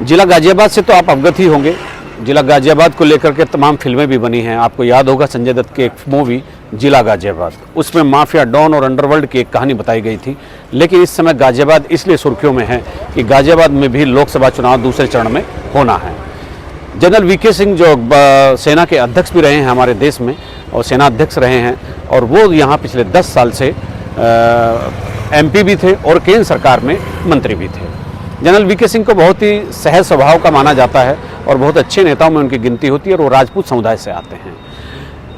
जिला गाजियाबाद से तो आप अवगत ही होंगे। जिला गाजियाबाद को लेकर के तमाम फिल्में भी बनी हैं। आपको याद होगा संजय दत्त की एक मूवी जिला गाजियाबाद, उसमें माफिया, डॉन और अंडरवर्ल्ड की एक कहानी बताई गई थी। लेकिन इस समय गाजियाबाद इसलिए सुर्खियों में है कि गाजियाबाद में भी लोकसभा चुनाव दूसरे चरण में होना है। जनरल वीके सिंह जो सेना के अध्यक्ष भी रहे हैं हमारे देश में और सेना अध्यक्ष रहे हैं, और वो यहाँ पिछले 10 साल से MP भी थे और केंद्र सरकार में मंत्री भी थे। जनरल वीके सिंह को बहुत ही सहज स्वभाव का माना जाता है और बहुत अच्छे नेताओं में उनकी गिनती होती है और वो राजपूत समुदाय से आते हैं।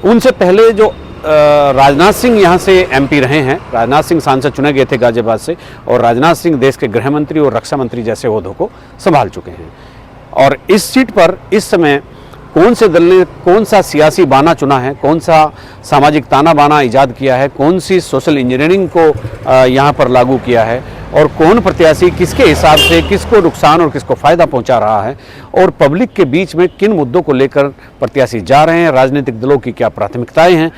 उनसे पहले जो राजनाथ सिंह यहाँ से MP रहे हैं, राजनाथ सिंह सांसद चुने गए थे गाजियाबाद से, और राजनाथ सिंह देश के गृह मंत्री और रक्षा मंत्री जैसे ओहदों को संभाल चुके हैं। और इस सीट पर इस समय कौन से दल ने कौन सा सियासी बाना चुना है, कौन सा सामाजिक ताना बाना इजाद किया है, कौन सी सोशल इंजीनियरिंग को यहाँ पर लागू किया है, और कौन प्रत्याशी किसके हिसाब से किसको नुकसान और किसको फ़ायदा पहुँचा रहा है, और पब्लिक के बीच में किन मुद्दों को लेकर प्रत्याशी जा रहे हैं, राजनीतिक दलों की क्या प्राथमिकताएँ हैं।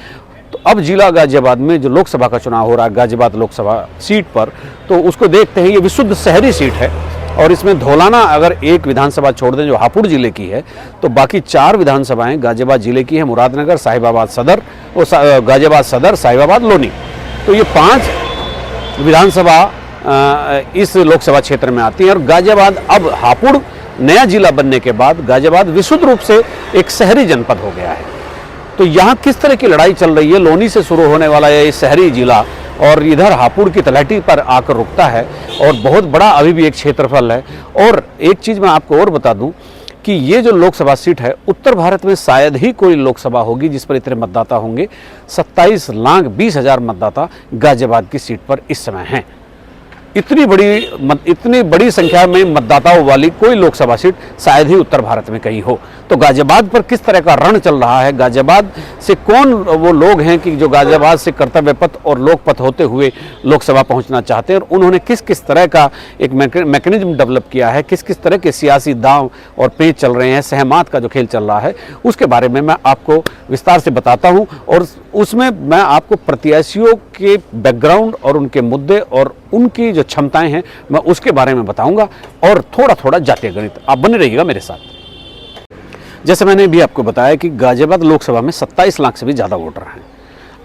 तो अब जिला गाजियाबाद में जो लोकसभा का चुनाव हो रहा है गाजियाबाद लोकसभा सीट पर, तो उसको देखते हैं ये विशुद्ध शहरी सीट है। और इसमें धौलाना अगर एक विधानसभा छोड़ दें जो हापुड़ जिले की है, तो बाकी 4 विधानसभाएं गाजियाबाद जिले की हैं, मुरादनगर, साहिबाबाद सदर और गाजियाबाद सदर, साहिबाबाद, लोनी। तो ये 5 विधानसभा इस लोकसभा क्षेत्र में आती हैं। और गाजियाबाद अब हापुड़ नया जिला बनने के बाद गाजियाबाद विशुद्ध रूप से एक शहरी जनपद हो गया है। तो यहाँ किस तरह की लड़ाई चल रही है, लोनी से शुरू होने वाला ये शहरी जिला और इधर हापुड़ की तलहटी पर आकर रुकता है, और बहुत बड़ा अभी भी एक क्षेत्रफल है। और एक चीज़ मैं आपको और बता दूं कि ये जो लोकसभा सीट है, उत्तर भारत में शायद ही कोई लोकसभा होगी जिस पर इतने मतदाता होंगे। 27,20,000 मतदाता गाजियाबाद की सीट पर इस समय हैं। इतनी बड़ी संख्या में मतदाताओं वाली कोई लोकसभा सीट शायद ही उत्तर भारत में कहीं हो। तो गाजियाबाद पर किस तरह का रण चल रहा है, गाजियाबाद से कौन वो लोग हैं कि जो गाजियाबाद से कर्तव्य पथ और लोक पथ होते हुए लोकसभा पहुंचना चाहते हैं, और उन्होंने किस किस तरह का एक मैकेनिज्म डेवलप किया है, किस किस तरह के सियासी दांव और पेच चल रहे हैं, सहमात का जो खेल चल रहा है, उसके बारे में मैं आपको विस्तार से बताता हूँ। और उसमें मैं आपको प्रत्याशियों के बैकग्राउंड और उनके मुद्दे और उनकी जो क्षमताएं हैं मैं उसके बारे में बताऊंगा, और थोड़ा थोड़ा जातीय गणित। आप बने रहिएगा मेरे साथ। जैसे मैंने भी आपको बताया कि गाजियाबाद लोकसभा में 27 लाख से भी ज़्यादा वोटर हैं।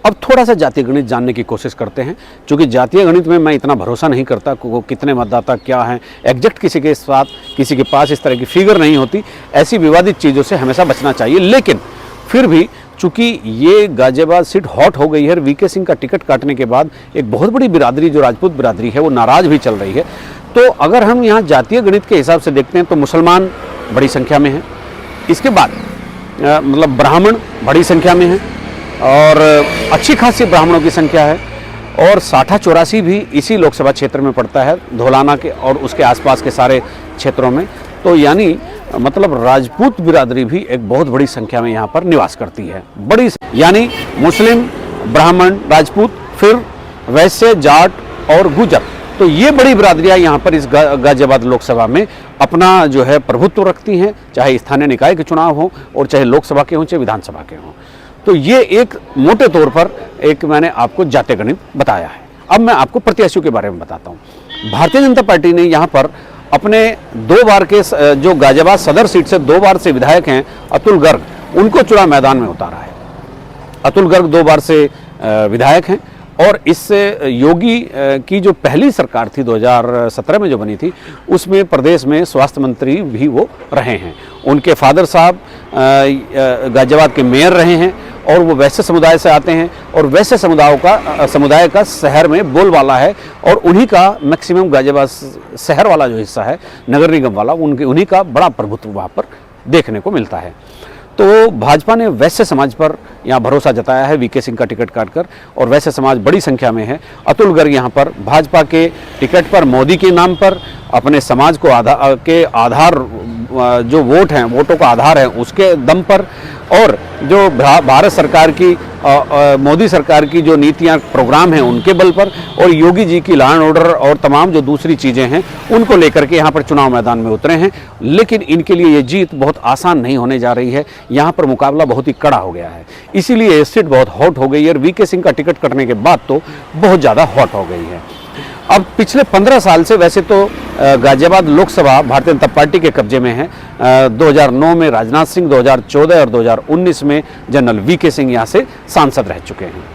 अब थोड़ा सा जातीय गणित जानने की कोशिश करते हैं, क्योंकि जातीय गणित में मैं इतना भरोसा नहीं करता कि वो कितने मतदाता क्या हैं, एग्जैक्ट किसी के साथ किसी के पास इस तरह की फिगर नहीं होती। ऐसी विवादित चीज़ों से हमेशा बचना चाहिए। लेकिन फिर भी चूंकि ये गाजियाबाद सीट हॉट हो गई है, वीके सिंह का टिकट काटने के बाद एक बहुत बड़ी बिरादरी जो राजपूत बिरादरी है वो नाराज भी चल रही है। तो अगर हम यहाँ जातीय गणित के हिसाब से देखते हैं तो मुसलमान बड़ी संख्या में हैं, इसके बाद मतलब ब्राह्मण बड़ी संख्या में हैं, और अच्छी खासी ब्राह्मणों की संख्या है। और 60-84 भी इसी लोकसभा क्षेत्र में पड़ता है, धौलाना के और उसके आसपास के सारे क्षेत्रों में। तो यानी मतलब राजपूत बिरादरी भी एक बहुत बड़ी संख्या में यहाँ पर निवास करती है। बड़ी यानी मुस्लिम, ब्राह्मण, राजपूत, फिर वैश्य, जाट और गुजर, तो ये बड़ी बिरादरियाँ यहाँ पर इस गाजियाबाद लोकसभा में अपना जो है प्रभुत्व रखती हैं, चाहे स्थानीय निकाय के चुनाव हो और चाहे लोकसभा के हों चाहे विधानसभा के हों। तो ये एक मोटे तौर पर एक मैंने आपको जातीय गणित बताया है। अब मैं आपको प्रत्याशियों के बारे में बताता हूँ। भारतीय जनता पार्टी ने यहाँ पर अपने 2 बार के जो गाजियाबाद सदर सीट से 2 बार से विधायक हैं अतुल गर्ग, उनको चुनाव मैदान में उतारा है। अतुल गर्ग 2 बार से विधायक हैं, और इससे योगी की जो पहली सरकार थी 2017 में जो बनी थी, उसमें प्रदेश में स्वास्थ्य मंत्री भी वो रहे हैं। उनके फादर साहब गाजियाबाद के मेयर रहे हैं, और वो वैश्य समुदाय से आते हैं, और वैश्य समुदाय का शहर में बोलबाला है, और उन्हीं का मैक्सिमम गाजियाबाद शहर वाला जो हिस्सा है, नगर निगम वाला, उन्हीं का बड़ा प्रभुत्व वहाँ पर देखने को मिलता है। तो भाजपा ने वैश्य समाज पर यहाँ भरोसा जताया है वीके सिंह का टिकट काटकर, और वैश्य समाज बड़ी संख्या में है। अतुल गर्ग यहाँ पर भाजपा के टिकट पर मोदी के नाम पर अपने समाज को आधार जो वोट हैं, वोटों का आधार है, उसके दम पर, और जो भारत सरकार की मोदी सरकार की जो नीतियां प्रोग्राम हैं उनके बल पर, और योगी जी की लॉ एंड ऑर्डर और तमाम जो दूसरी चीज़ें हैं उनको लेकर के यहाँ पर चुनाव मैदान में उतरे हैं। लेकिन इनके लिए ये जीत बहुत आसान नहीं होने जा रही है। यहाँ पर मुकाबला बहुत ही कड़ा हो गया है, इसीलिए ये सीट बहुत हॉट हो गई है, और वीके सिंह का टिकट कटने के बाद तो बहुत ज़्यादा हॉट हो गई है। अब पिछले 15 साल से वैसे तो गाजियाबाद लोकसभा भारतीय जनता पार्टी के कब्जे में है। 2009 में राजनाथ सिंह, 2014 और 2019 में जनरल वीके सिंह यहाँ से सांसद रह चुके हैं।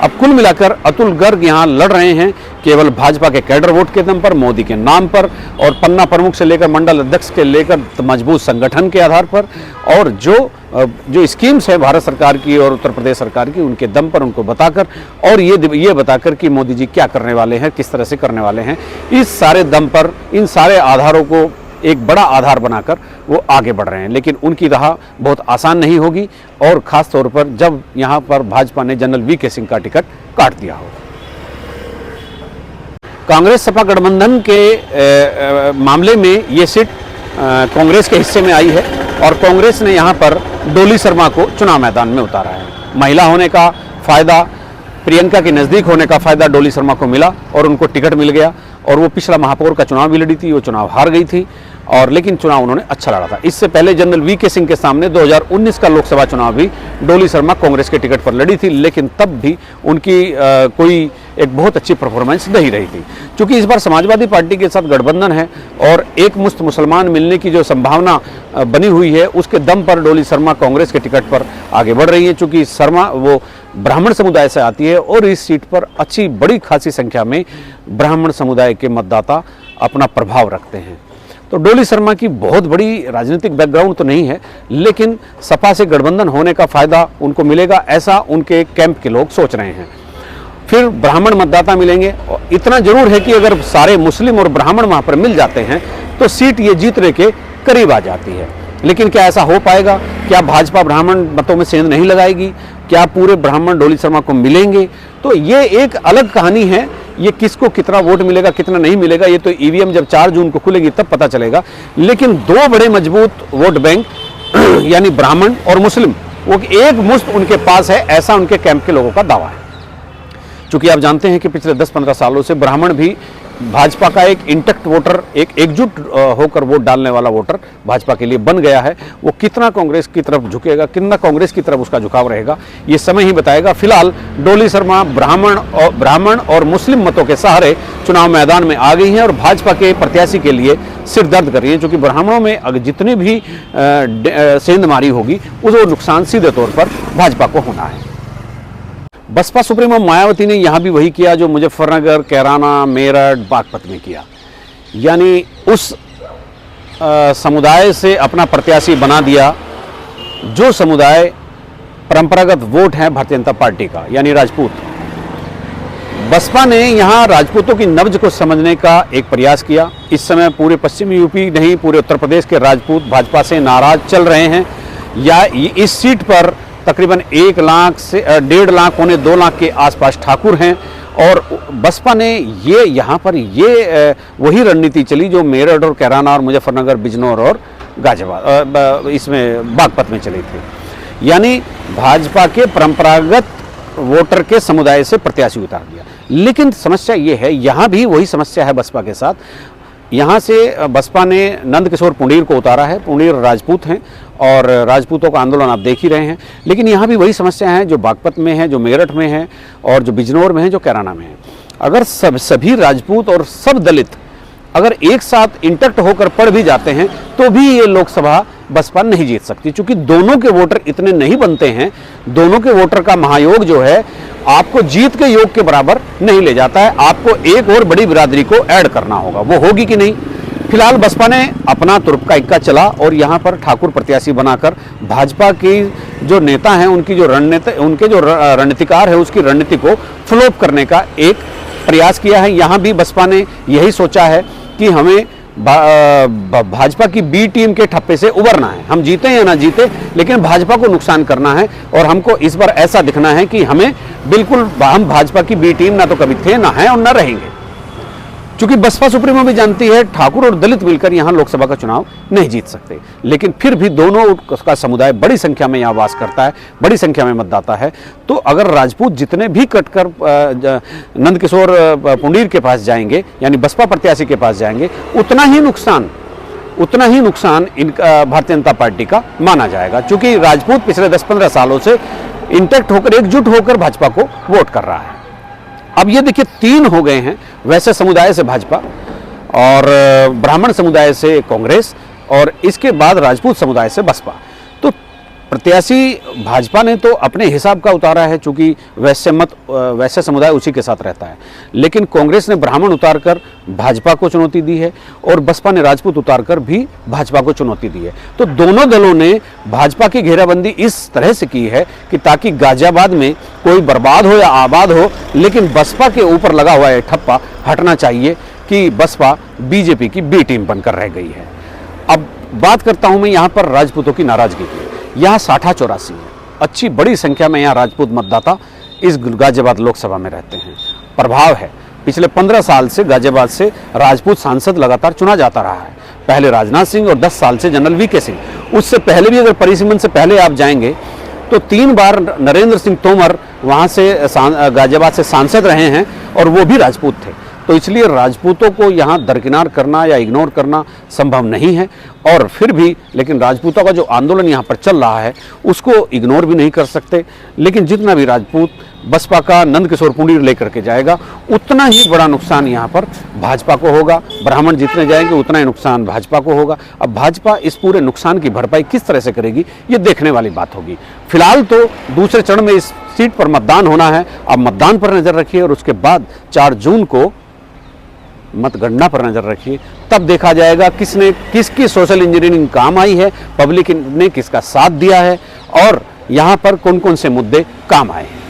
अब कुल मिलाकर अतुल गर्ग यहाँ लड़ रहे हैं केवल भाजपा के कैडर वोट के दम पर, मोदी के नाम पर और पन्ना प्रमुख से लेकर मंडल अध्यक्ष के लेकर मजबूत संगठन के आधार पर, और जो स्कीम्स है भारत सरकार की और उत्तर प्रदेश सरकार की उनके दम पर, उनको बताकर और ये बताकर कि मोदी जी क्या करने वाले हैं, किस तरह से करने वाले हैं, इस सारे दम पर, इन सारे आधारों को एक बड़ा आधार बनाकर वो आगे बढ़ रहे हैं। लेकिन उनकी राह बहुत आसान नहीं होगी, और ख़ास तौर पर जब यहाँ पर भाजपा ने जनरल वीके सिंह का टिकट काट दिया हो। कांग्रेस सपा गठबंधन के मामले में ये सीट कांग्रेस के हिस्से में आई है, और कांग्रेस ने यहाँ पर डोली शर्मा को चुनाव मैदान में उतारा है। महिला होने का फ़ायदा, प्रियंका के नज़दीक होने का फ़ायदा डोली शर्मा को मिला और उनको टिकट मिल गया, और वो पिछला महापौर का चुनाव भी लड़ी थी, वो चुनाव हार गई थी, और लेकिन चुनाव उन्होंने अच्छा लड़ा था। इससे पहले जनरल वीके सिंह के सामने 2019 का लोकसभा चुनाव भी डोली शर्मा कांग्रेस के टिकट पर लड़ी थी, लेकिन तब भी उनकी कोई एक बहुत अच्छी परफॉर्मेंस नहीं रही थी। क्योंकि इस बार समाजवादी पार्टी के साथ गठबंधन है और एक मुश्त मुसलमान मिलने की जो संभावना बनी हुई है, उसके दम पर डोली शर्मा कांग्रेस के टिकट पर आगे बढ़ रही है। चूँकि शर्मा वो ब्राह्मण समुदाय से आती है और इस सीट पर अच्छी बड़ी खासी संख्या में ब्राह्मण समुदाय के मतदाता अपना प्रभाव रखते हैं। तो डोली शर्मा की बहुत बड़ी राजनीतिक बैकग्राउंड तो नहीं है, लेकिन सपा से गठबंधन होने का फ़ायदा उनको मिलेगा, ऐसा उनके कैंप के लोग सोच रहे हैं। फिर ब्राह्मण मतदाता मिलेंगे, और इतना जरूर है कि अगर सारे मुस्लिम और ब्राह्मण वहाँ पर मिल जाते हैं तो सीट ये जीतने के करीब आ जाती है। लेकिन क्या ऐसा हो पाएगा? क्या भाजपा ब्राह्मण मतों में सेंध नहीं लगाएगी? क्या पूरे ब्राह्मण डोली शर्मा को मिलेंगे? तो ये एक अलग कहानी है। ये किसको कितना वोट मिलेगा, कितना नहीं मिलेगा, ये तो ईवीएम जब 4 जून को खुलेगी तब पता चलेगा। लेकिन दो बड़े मजबूत वोट बैंक यानी ब्राह्मण और मुस्लिम, वो एक मुश्त उनके पास है, ऐसा उनके कैंप के लोगों का दावा है। चूंकि आप जानते हैं कि पिछले 10-15 सालों से ब्राह्मण भी भाजपा का एक इंटैक्ट वोटर, एक एकजुट होकर वोट डालने वाला वोटर भाजपा के लिए बन गया है। वो कितना कांग्रेस की तरफ झुकेगा, कितना कांग्रेस की तरफ उसका झुकाव रहेगा, ये समय ही बताएगा। फिलहाल डोली शर्मा ब्राह्मण और मुस्लिम मतों के सहारे चुनाव मैदान में आ गई हैं और भाजपा के प्रत्याशी के लिए सिर दर्द कर रही है। क्योंकि ब्राह्मणों में अगर जितनी भी सेंधमारी होगी, उसको नुकसान सीधे तौर पर भाजपा को होना है। बसपा सुप्रीमो मायावती ने यहाँ भी वही किया जो मुजफ्फरनगर, कैराना, मेरठ, बागपत में किया, यानी उस समुदाय से अपना प्रत्याशी बना दिया जो समुदाय परंपरागत वोट है भारतीय जनता पार्टी का, यानी राजपूत। बसपा ने यहाँ राजपूतों की नब्ज को समझने का एक प्रयास किया। इस समय पूरे पश्चिमी यूपी नहीं, पूरे उत्तर प्रदेश के राजपूत भाजपा से नाराज चल रहे हैं। या इस सीट पर तकरीबन 1 लाख से 1.5 लाख, पौने 2 लाख के आसपास ठाकुर हैं, और बसपा ने यहाँ पर वही रणनीति चली जो मेरठ और कैराना और मुजफ्फरनगर, बिजनौर और गाजियाबाद, इसमें बागपत में चली थी। यानी भाजपा के परंपरागत वोटर के समुदाय से प्रत्याशी उतार दिया। लेकिन समस्या ये है, यहाँ भी वही समस्या है बसपा के साथ। यहाँ से बसपा ने नंदकिशोर पुंडीर को उतारा है। पुंडीर राजपूत हैं और राजपूतों का आंदोलन आप देख ही रहे हैं। लेकिन यहाँ भी वही समस्या है जो बागपत में है, जो मेरठ में है, और जो बिजनौर में है, जो कैराना में है। अगर सभी राजपूत और सब दलित अगर एक साथ इंटैक्ट होकर पढ़ भी जाते हैं तो भी ये लोकसभा बसपा नहीं जीत सकती, क्योंकि दोनों के वोटर इतने नहीं बनते हैं। दोनों के वोटर का महायोग जो है आपको जीत के योग के बराबर नहीं ले जाता है। आपको एक और बड़ी बिरादरी को ऐड करना होगा, वो होगी कि नहीं। फिलहाल बसपा ने अपना तुर्क का इक्का चला और यहाँ पर ठाकुर प्रत्याशी बनाकर भाजपा की जो नेता हैं, उनके जो रणनीतिकार है, उसकी रणनीति को फ्लॉप करने का एक प्रयास किया है। यहाँ भी बसपा ने यही सोचा है कि हमें भाजपा की बी टीम के ठप्पे से उबरना है। हम जीते या ना जीते, लेकिन भाजपा को नुकसान करना है, और हमको इस बार ऐसा दिखना है कि हम भाजपा की बी टीम ना तो कभी थे, ना है और ना रहेंगे। क्योंकि बसपा सुप्रीमो भी जानती है ठाकुर और दलित मिलकर यहाँ लोकसभा का चुनाव नहीं जीत सकते। लेकिन फिर भी दोनों का समुदाय बड़ी संख्या में यहाँ वास करता है, बड़ी संख्या में मतदाता है। तो अगर राजपूत जितने भी कटकर नंदकिशोर पुंडीर के पास जाएंगे, यानी बसपा प्रत्याशी के पास जाएंगे, उतना ही नुकसान इनका भारतीय जनता पार्टी का माना जाएगा। क्योंकि राजपूत पिछले 10-15 सालों से इंटैक्ट होकर, एकजुट होकर भाजपा को वोट कर रहा है। अब ये देखिए 3 हो गए हैं, वैसे समुदाय से भाजपा और ब्राह्मण समुदाय से कांग्रेस और इसके बाद राजपूत समुदाय से बसपा। तो प्रत्याशी भाजपा ने तो अपने हिसाब का उतारा है, चूंकि वैश्य समुदाय उसी के साथ रहता है, लेकिन कांग्रेस ने ब्राह्मण उतारकर भाजपा को चुनौती दी है और बसपा ने राजपूत उतारकर भी भाजपा को चुनौती दी है। तो दोनों दलों ने भाजपा की घेराबंदी इस तरह से की है कि ताकि गाजियाबाद में कोई बर्बाद हो या आबाद हो, लेकिन बसपा के ऊपर लगा हुआ है ठप्पा हटना चाहिए कि बसपा बीजेपी की बी टीम बनकर रह गई है। अब बात करता हूं मैं यहां पर राजपूतों की नाराजगी की। यहाँ 60-84 है, अच्छी बड़ी संख्या में यहाँ राजपूत मतदाता इस गाजियाबाद लोकसभा में रहते हैं। प्रभाव है, पिछले 15 साल से गाजियाबाद से राजपूत सांसद लगातार चुना जाता रहा है। पहले राजनाथ सिंह और 10 साल से जनरल वीके सिंह। उससे पहले भी अगर परिसीमन से पहले आप जाएंगे तो 3 बार नरेंद्र सिंह तोमर वहाँ से गाजियाबाद से सांसद रहे हैं और वो भी राजपूत थे। तो इसलिए राजपूतों को यहाँ दरकिनार करना या इग्नोर करना संभव नहीं है। और फिर भी लेकिन राजपूतों का जो आंदोलन यहाँ पर चल रहा है उसको इग्नोर भी नहीं कर सकते। लेकिन जितना भी राजपूत बसपा का नंद किशोर पुंडीर लेकर के जाएगा उतना ही बड़ा नुकसान यहाँ पर भाजपा को होगा। ब्राह्मण जितने जाएंगे उतना ही नुकसान भाजपा को होगा। अब भाजपा इस पूरे नुकसान की भरपाई किस तरह से करेगी ये देखने वाली बात होगी। फिलहाल तो दूसरे चरण में इस सीट पर मतदान होना है। अब मतदान पर नजर रखिए और उसके बाद 4 जून को मतगणना पर नजर रखिए, तब देखा जाएगा किसने किसकी सोशल इंजीनियरिंग काम आई है, पब्लिक ने किसका साथ दिया है और यहाँ पर कौन कौन से मुद्दे काम आए हैं।